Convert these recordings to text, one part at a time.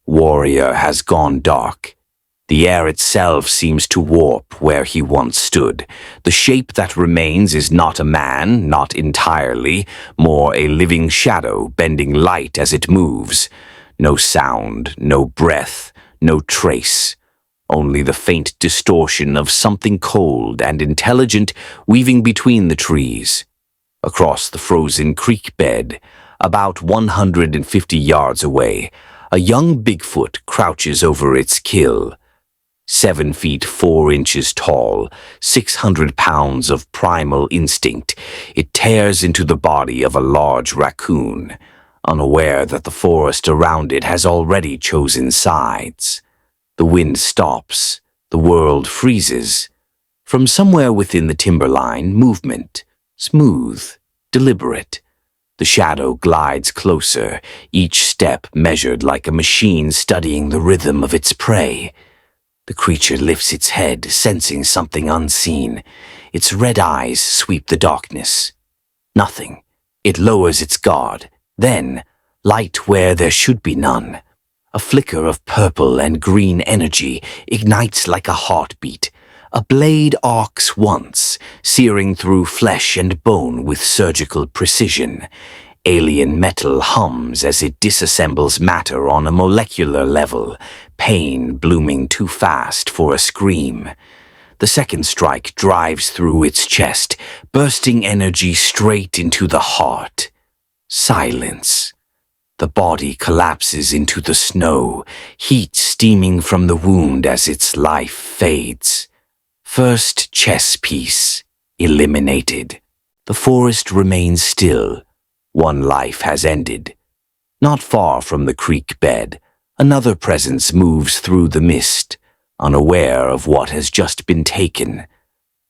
Warrior has gone dark. The air itself seems to warp where he once stood. The shape that remains is not a man, not entirely, more a living shadow bending light as it moves. No sound, no breath, no trace. Only the faint distortion of something cold and intelligent weaving between the trees. Across the frozen creek bed, about 150 yards away, a young Bigfoot crouches over its kill. 7 feet 4 inches tall, 600 pounds of primal instinct, it tears into the body of a large raccoon, unaware that the forest around it has already chosen sides. The wind stops, the world freezes. From somewhere within the timberline, movement, smooth, deliberate. The shadow glides closer, each step measured like a machine studying the rhythm of its prey. The creature lifts its head, sensing something unseen. Its red eyes sweep the darkness. Nothing. It lowers its guard. Then, light where there should be none. A flicker of purple and green energy ignites like a heartbeat. A blade arcs once, searing through flesh and bone with surgical precision. Alien metal hums as it disassembles matter on a molecular level, pain blooming too fast for a scream. The second strike drives through its chest, bursting energy straight into the heart. Silence. The body collapses into the snow, heat steaming from the wound as its life fades. First chess piece, eliminated. The forest remains still. One life has ended. Not far from the creek bed, another presence moves through the mist, unaware of what has just been taken.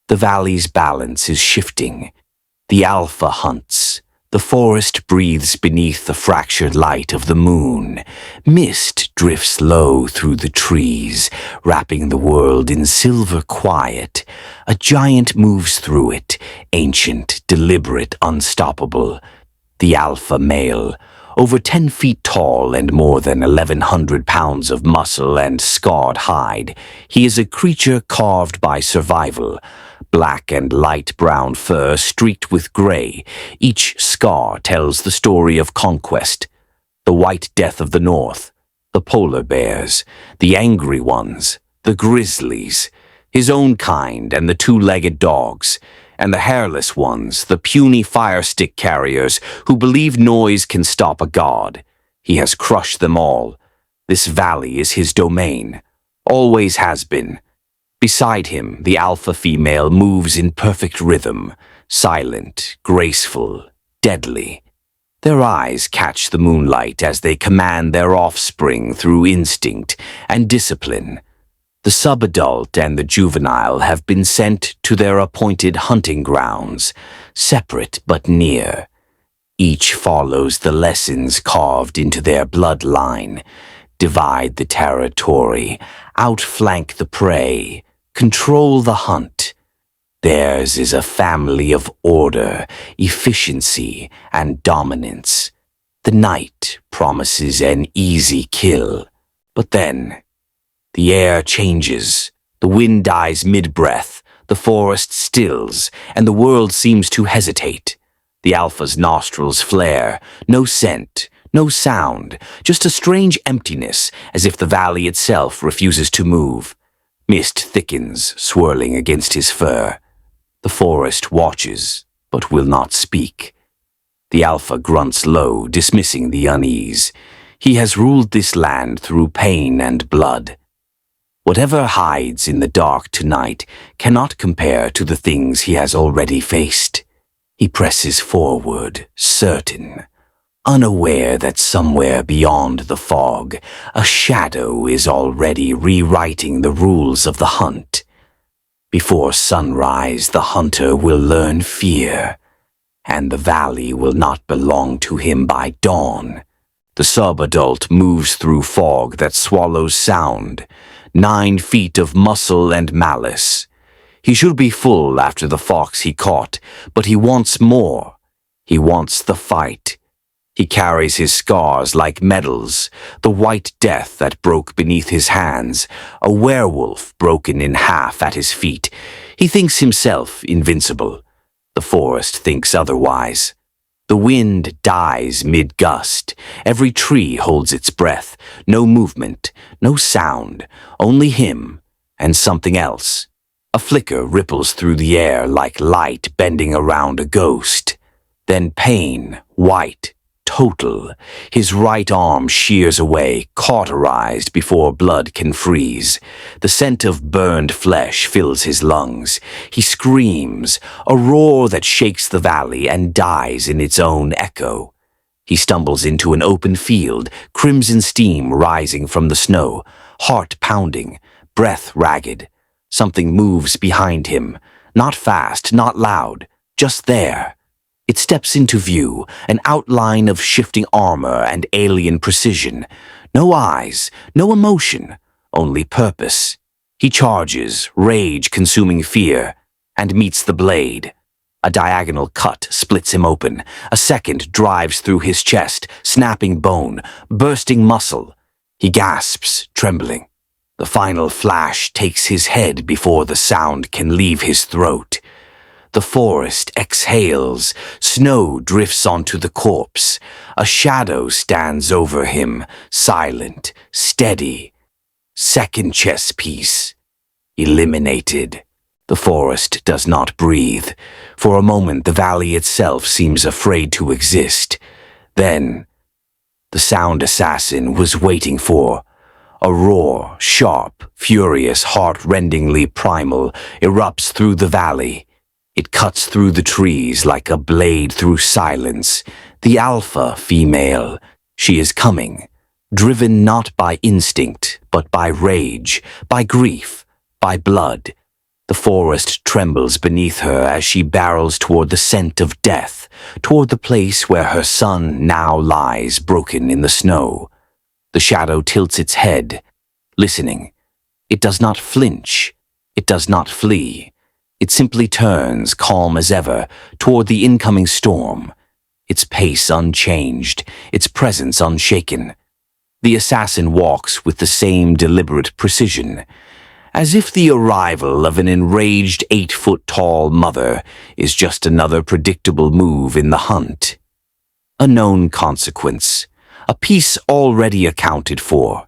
The valley's balance is shifting. The alpha hunts. The forest breathes beneath the fractured light of the moon. Mist drifts low through the trees, wrapping the world in silver quiet. A giant moves through it, ancient, deliberate, unstoppable. The alpha male, over 10 feet tall and more than 1,100 pounds of muscle and scarred hide. He is a creature carved by survival. Black and light brown fur streaked with gray. Each scar tells the story of conquest. The white death of the north, the polar bears, the angry ones, the grizzlies, his own kind and the two-legged dogs, and the hairless ones, the puny firestick carriers who believe noise can stop a god. He has crushed them all. This valley is his domain. Always has been. Beside him, the alpha female moves in perfect rhythm, silent, graceful, deadly. Their eyes catch the moonlight as they command their offspring through instinct and discipline. The subadult and the juvenile have been sent to their appointed hunting grounds, separate but near. Each follows the lessons carved into their bloodline. Divide the territory, outflank the prey, control the hunt. Theirs is a family of order, efficiency, and dominance. The night promises an easy kill. But then, the air changes, the wind dies mid-breath, the forest stills, and the world seems to hesitate. The alpha's nostrils flare, no scent, no sound, just a strange emptiness, as if the valley itself refuses to move. Mist thickens, swirling against his fur. The forest watches, but will not speak. The alpha grunts low, dismissing the unease. He has ruled this land through pain and blood. Whatever hides in the dark tonight cannot compare to the things he has already faced. He presses forward, certain, unaware that somewhere beyond the fog, a shadow is already rewriting the rules of the hunt. Before sunrise, the hunter will learn fear, and the valley will not belong to him by dawn. The subadult moves through fog that swallows sound, 9 feet of muscle and malice. He should be full after the fox he caught, but he wants more. He wants the fight. He carries his scars like medals, the white death that broke beneath his hands, a werewolf broken in half at his feet. He thinks himself invincible. The forest thinks otherwise. The wind dies mid-gust. Every tree holds its breath. No movement, no sound, only him and something else. A flicker ripples through the air like light bending around a ghost. Then pain, white, total. His right arm shears away, cauterized before blood can freeze. The scent of burned flesh fills his lungs. He screams, a roar that shakes the valley and dies in its own echo. He stumbles into an open field, crimson steam rising from the snow, heart pounding, breath ragged. Something moves behind him, not fast, not loud, just there. It steps into view, an outline of shifting armor and alien precision. No eyes, no emotion, only purpose. He charges, rage consuming fear, and meets the blade. A diagonal cut splits him open. A second drives through his chest, snapping bone, bursting muscle. He gasps, trembling. The final flash takes his head before the sound can leave his throat. The forest exhales, snow drifts onto the corpse. A shadow stands over him, silent, steady. Second chess piece. Eliminated. The forest does not breathe. For a moment the valley itself seems afraid to exist. Then, the sound assassin was waiting for. A roar, sharp, furious, heart-rendingly primal, erupts through the valley. It cuts through the trees like a blade through silence. The alpha female. She is coming, driven not by instinct, but by rage, by grief, by blood. The forest trembles beneath her as she barrels toward the scent of death, toward the place where her son now lies broken in the snow. The shadow tilts its head, listening. It does not flinch. It does not flee. It simply turns, calm as ever, toward the incoming storm, its pace unchanged, its presence unshaken. The assassin walks with the same deliberate precision, as if the arrival of an enraged 8-foot-tall mother is just another predictable move in the hunt. A known consequence, a piece already accounted for.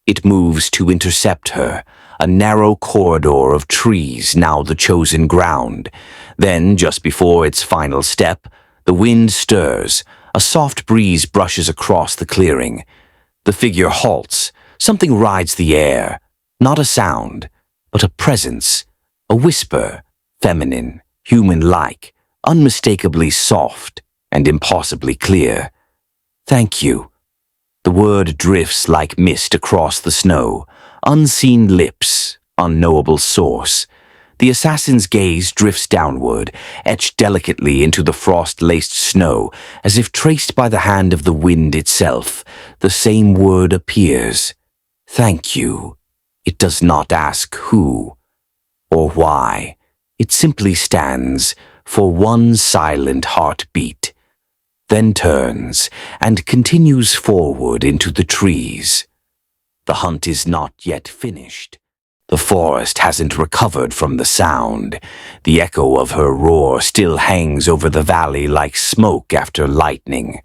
It moves to intercept her, a narrow corridor of trees now the chosen ground. Then, just before its final step, the wind stirs, a soft breeze brushes across the clearing. The figure halts, something rides the air, not a sound, but a presence, a whisper, feminine, human-like, unmistakably soft and impossibly clear. Thank you. The word drifts like mist across the snow. Unseen lips, unknowable source. The assassin's gaze drifts downward, etched delicately into the frost-laced snow, as if traced by the hand of the wind itself. The same word appears. Thank you. It does not ask who or why. It simply stands for one silent heartbeat, then turns and continues forward into the trees. The hunt is not yet finished. The forest hasn't recovered from the sound. The echo of her roar still hangs over the valley like smoke after lightning.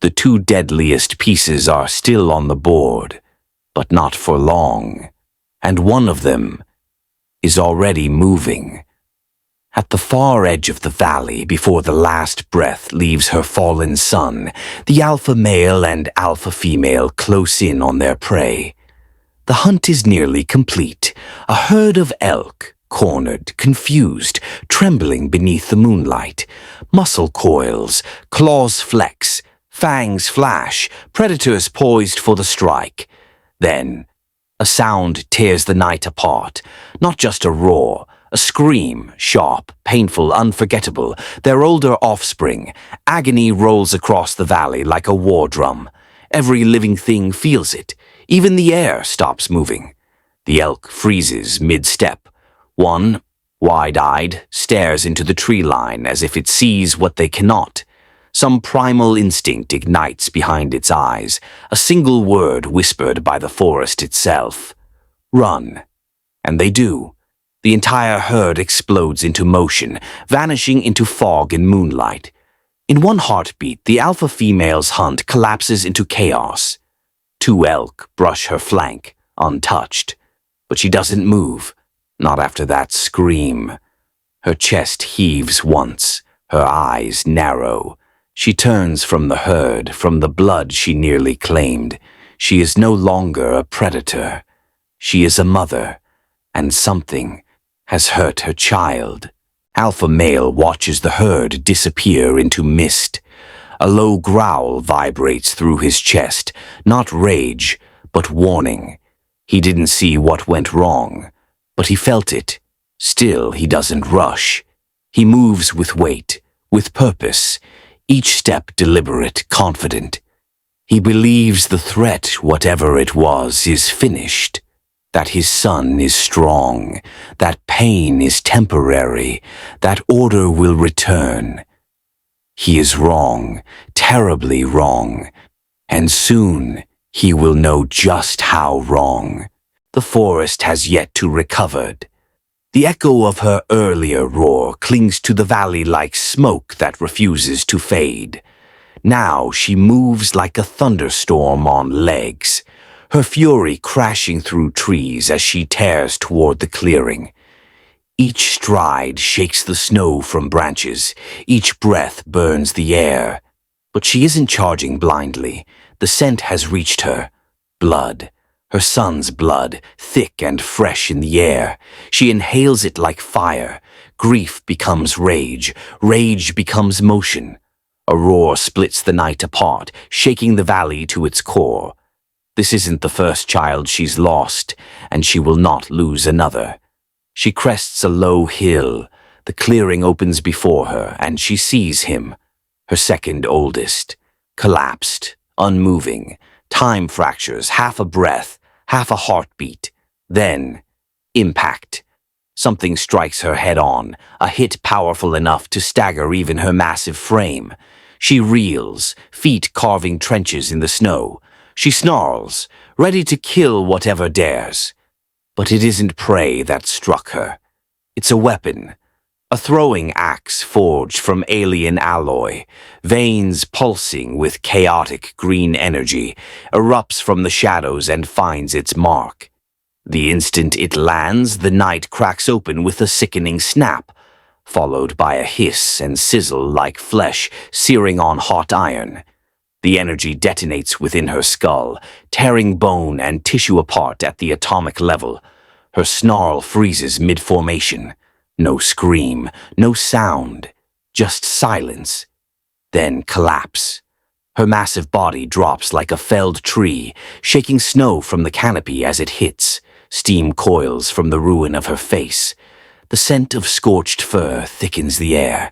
The 2 deadliest pieces are still on the board, but not for long, and one of them is already moving. At the far edge of the valley, before the last breath leaves her fallen son, the alpha male and alpha female close in on their prey. The hunt is nearly complete. A herd of elk, cornered, confused, trembling beneath the moonlight. Muscle coils, claws flex, fangs flash, predators poised for the strike. Then, a sound tears the night apart. Not just a roar, a scream, sharp, painful, unforgettable. Their older offspring. Agony rolls across the valley like a war drum. Every living thing feels it. Even the air stops moving. The elk freezes mid-step. One, wide-eyed, stares into the tree line as if it sees what they cannot. Some primal instinct ignites behind its eyes, a single word whispered by the forest itself. Run. And they do. The entire herd explodes into motion, vanishing into fog and moonlight. In one heartbeat, the alpha female's hunt collapses into chaos. 2 elk brush her flank, untouched. But she doesn't move, not after that scream. Her chest heaves once, her eyes narrow. She turns from the herd, from the blood she nearly claimed. She is no longer a predator. She is a mother, and something has hurt her child. Alpha male watches the herd disappear into mist. A low growl vibrates through his chest, not rage, but warning. He didn't see what went wrong, but he felt it. Still, he doesn't rush. He moves with weight, with purpose, each step deliberate, confident. He believes the threat, whatever it was, is finished, that his son is strong, that pain is temporary, that order will return. He is wrong, terribly wrong, and soon he will know just how wrong. The forest has yet to recover. The echo of her earlier roar clings to the valley like smoke that refuses to fade. Now she moves like a thunderstorm on legs, her fury crashing through trees as she tears toward the clearing. Each stride shakes the snow from branches, each breath burns the air. But she isn't charging blindly. The scent has reached her. Blood. Her son's blood, thick and fresh in the air. She inhales it like fire. Grief becomes rage. Rage becomes motion. A roar splits the night apart, shaking the valley to its core. This isn't the first child she's lost, and she will not lose another. She crests a low hill. The clearing opens before her, and she sees him, her second oldest, collapsed, unmoving. Time fractures, half a breath, half a heartbeat. Then, impact. Something strikes her head on, a hit powerful enough to stagger even her massive frame. She reels, feet carving trenches in the snow. She snarls, ready to kill whatever dares. But it isn't prey that struck her. It's a weapon. A throwing axe forged from alien alloy, veins pulsing with chaotic green energy, erupts from the shadows and finds its mark. The instant it lands, the night cracks open with a sickening snap, followed by a hiss and sizzle like flesh searing on hot iron. The energy detonates within her skull, tearing bone and tissue apart at the atomic level. Her snarl freezes mid-formation. No scream, no sound, just silence. Then collapse. Her massive body drops like a felled tree, shaking snow from the canopy as it hits. Steam coils from the ruin of her face. The scent of scorched fur thickens the air.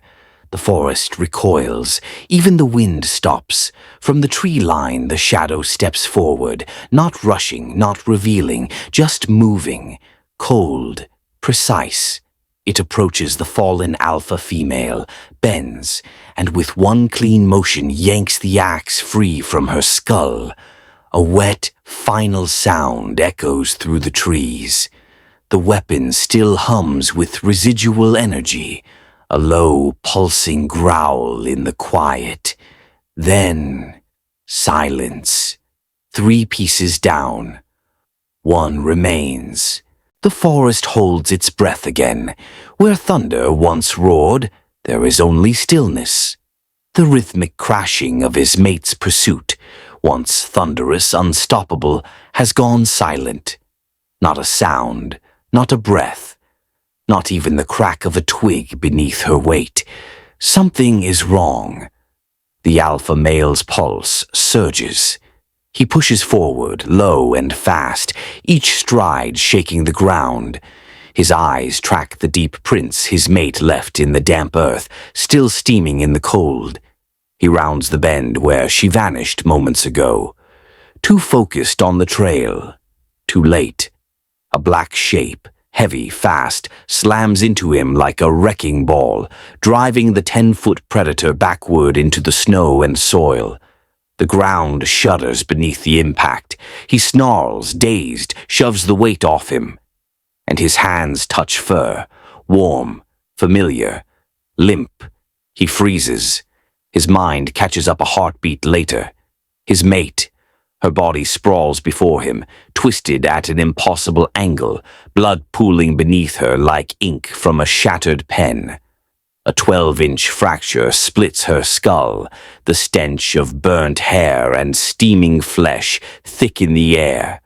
The forest recoils. Even the wind stops. From the tree line, the shadow steps forward, not rushing, not revealing, just moving. Cold, precise. It approaches the fallen alpha female, bends, and with one clean motion yanks the axe free from her skull. A wet, final sound echoes through the trees. The weapon still hums with residual energy, a low, pulsing growl in the quiet. Then, silence. 3 pieces down. 1 remains. The forest holds its breath again. Where thunder once roared, there is only stillness. The rhythmic crashing of his mate's pursuit, once thunderous, unstoppable, has gone silent. Not a sound, not a breath, not even the crack of a twig beneath her weight. Something is wrong. The alpha male's pulse surges. He pushes forward, low and fast, each stride shaking the ground. His eyes track the deep prints his mate left in the damp earth, still steaming in the cold. He rounds the bend where she vanished moments ago. Too focused on the trail. Too late. A black shape, heavy, fast, slams into him like a wrecking ball, driving the 10-foot predator backward into the snow and soil. The ground shudders beneath the impact. He snarls, dazed, shoves the weight off him. And his hands touch fur, warm, familiar, limp. He freezes. His mind catches up a heartbeat later. His mate. Her body sprawls before him, twisted at an impossible angle, blood pooling beneath her like ink from a shattered pen. A 12-inch fracture splits her skull, the stench of burnt hair and steaming flesh thick in the air.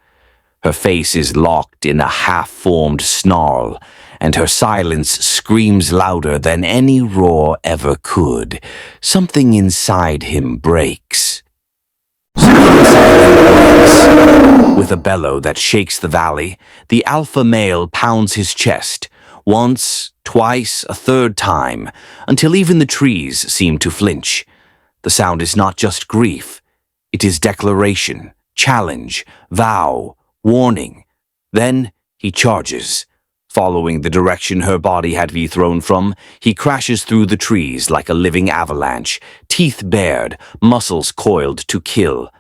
Her face is locked in a half-formed snarl, and her silence screams louder than any roar ever could. Something inside him breaks. With a bellow that shakes the valley, the alpha male pounds his chest, once, twice, a third time, until even the trees seem to flinch. The sound is not just grief. It is declaration, challenge, vow, warning. Then he charges. Following the direction her body had been thrown from, he crashes through the trees like a living avalanche, teeth bared, muscles coiled to kill.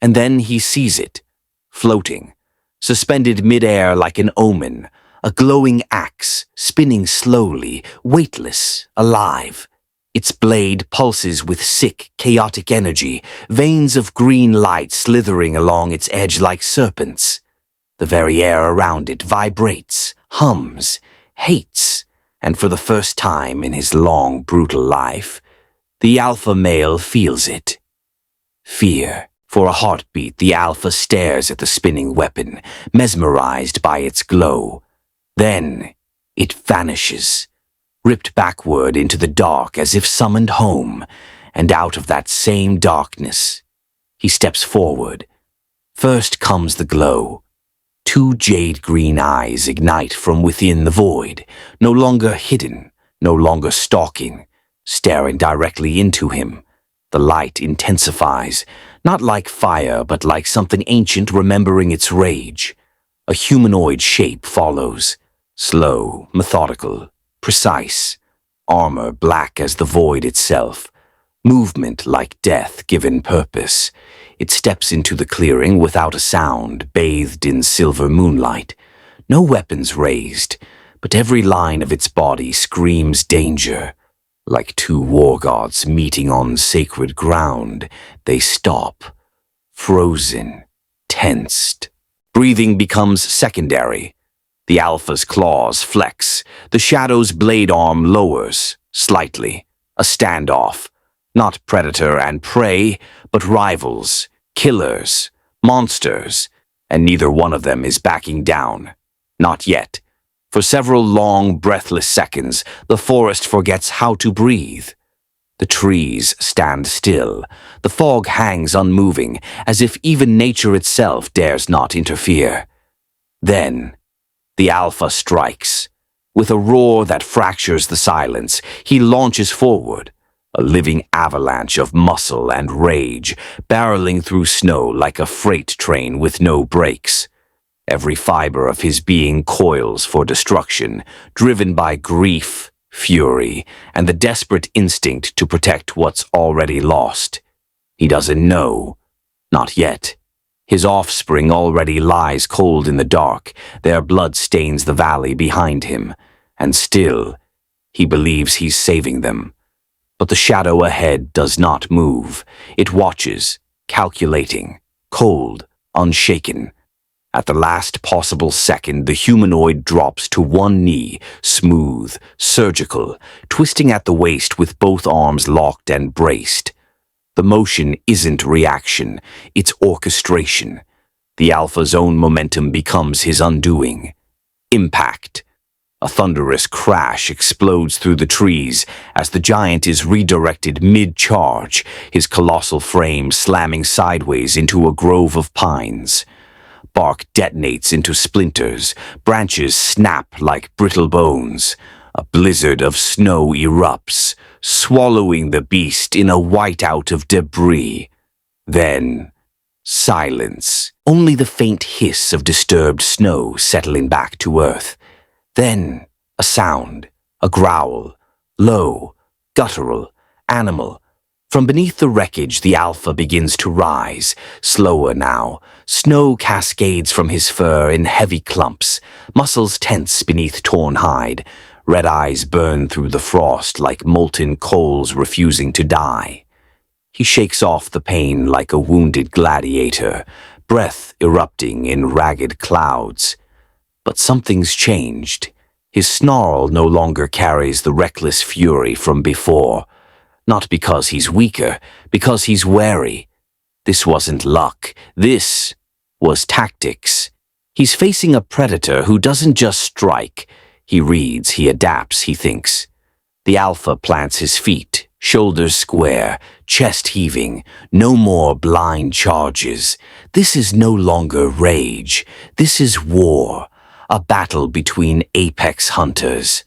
And then he sees it, floating, suspended mid-air like an omen, a glowing axe, spinning slowly, weightless, alive. Its blade pulses with sick, chaotic energy, veins of green light slithering along its edge like serpents. The very air around it vibrates, hums, hates, and for the first time in his long, brutal life, the alpha male feels it. Fear. For a heartbeat, the alpha stares at the spinning weapon, mesmerized by its glow. Then it vanishes, ripped backward into the dark as if summoned home, and out of that same darkness, he steps forward. First comes the glow. 2 jade-green eyes ignite from within the void, no longer hidden, no longer stalking, staring directly into him. The light intensifies, not like fire, but like something ancient remembering its rage. A humanoid shape follows, slow, methodical, precise, armor black as the void itself, movement like death given purpose. It steps into the clearing without a sound, bathed in silver moonlight. No weapons raised, but every line of its body screams danger. Like 2 war gods meeting on sacred ground, they stop, frozen, tensed. Breathing becomes secondary. The alpha's claws flex. The shadow's blade arm lowers, slightly. A standoff. Not predator and prey, but rivals, killers, monsters, and neither one of them is backing down. Not yet. For several long, breathless seconds, the forest forgets how to breathe. The trees stand still. The fog hangs unmoving, as if even nature itself dares not interfere. Then, the alpha strikes. With a roar that fractures the silence, he launches forward, a living avalanche of muscle and rage, barreling through snow like a freight train with no brakes. Every fiber of his being coils for destruction, driven by grief, fury, and the desperate instinct to protect what's already lost. He doesn't know. Not yet. His offspring already lies cold in the dark. Their blood stains the valley behind him. And still, he believes he's saving them. But the shadow ahead does not move. It watches, calculating, cold, unshaken. At the last possible second, the humanoid drops to one knee, smooth, surgical, twisting at the waist with both arms locked and braced. The motion isn't reaction, it's orchestration. The alpha's own momentum becomes his undoing. Impact. A thunderous crash explodes through the trees as the giant is redirected mid-charge, his colossal frame slamming sideways into a grove of pines. Bark detonates into splinters, branches snap like brittle bones. A blizzard of snow erupts, swallowing the beast in a whiteout of debris. Then, silence. Only the faint hiss of disturbed snow settling back to earth. Then, a sound, a growl, low, guttural, animal. From beneath the wreckage, the alpha begins to rise, slower now. Snow cascades from his fur in heavy clumps, muscles tense beneath torn hide. Red eyes burn through the frost like molten coals refusing to die. He shakes off the pain like a wounded gladiator, breath erupting in ragged clouds. But something's changed. His snarl no longer carries the reckless fury from before. Not because he's weaker, because he's wary. This wasn't luck. This was tactics. He's facing a predator who doesn't just strike. He reads, he adapts, he thinks. The alpha plants his feet, shoulders square, chest heaving. No more blind charges. This is no longer rage. This is war. A battle between apex hunters.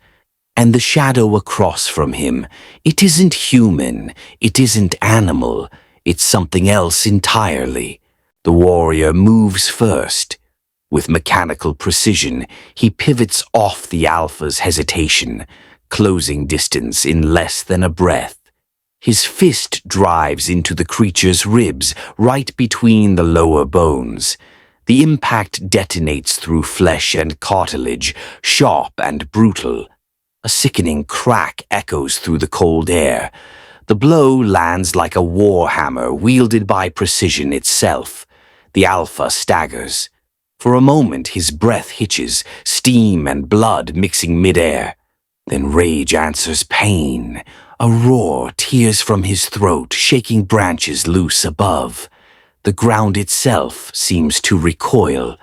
And the shadow across from him, it isn't human, it isn't animal, it's something else entirely. The warrior moves first. With mechanical precision, he pivots off the alpha's hesitation, closing distance in less than a breath. His fist drives into the creature's ribs, right between the lower bones. The impact detonates through flesh and cartilage, sharp and brutal. A sickening crack echoes through the cold air. The blow lands like a war hammer wielded by precision itself. The alpha staggers. For a moment his breath hitches, steam and blood mixing midair. Then rage answers pain. A roar tears from his throat, shaking branches loose above. The ground itself seems to recoil.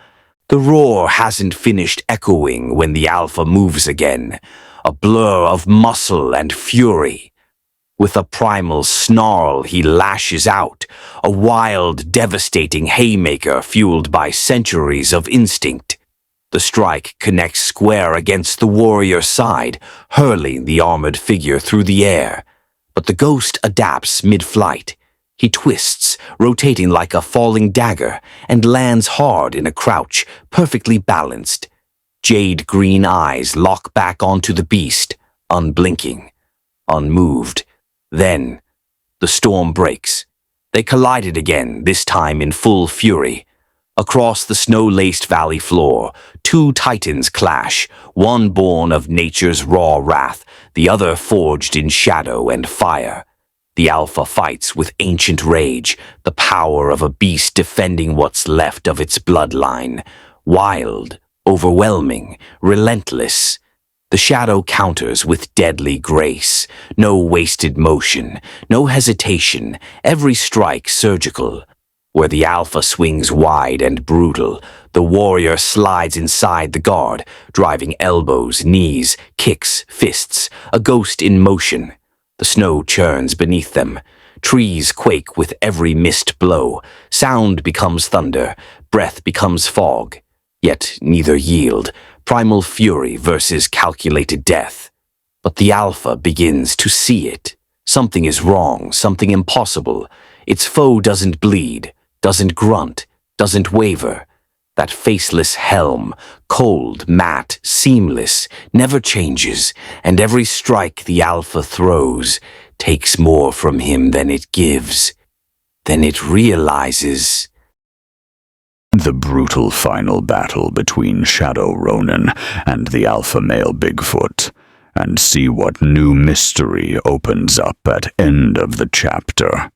The roar hasn't finished echoing when the alpha moves again. A blur of muscle and fury. With a primal snarl, he lashes out, a wild, devastating haymaker fueled by centuries of instinct. The strike connects square against the warrior's side, hurling the armored figure through the air. But the ghost adapts mid-flight. He twists, rotating like a falling dagger, and lands hard in a crouch, perfectly balanced. Jade green eyes lock back onto the beast, unblinking, unmoved. Then, the storm breaks. They collided again, this time in full fury. Across the snow-laced valley floor, two titans clash, one born of nature's raw wrath, the other forged in shadow and fire. The alpha fights with ancient rage, the power of a beast defending what's left of its bloodline. Wild, overwhelming, relentless. The shadow counters with deadly grace. No wasted motion, no hesitation, every strike surgical. Where the alpha swings wide and brutal, the warrior slides inside the guard, driving elbows, knees, kicks, fists, a ghost in motion. The snow churns beneath them. Trees quake with every missed blow. Sound becomes thunder. Breath becomes fog. Yet neither yield. Primal fury versus calculated death. But the alpha begins to see it. Something is wrong, something impossible. Its foe doesn't bleed, doesn't grunt, doesn't waver. That faceless helm, cold, matte, seamless, never changes, and every strike the alpha throws takes more from him than it gives, than it realizes. The brutal final battle between Shadow Ronin and the alpha male Bigfoot, and see what new mystery opens up at end of the chapter.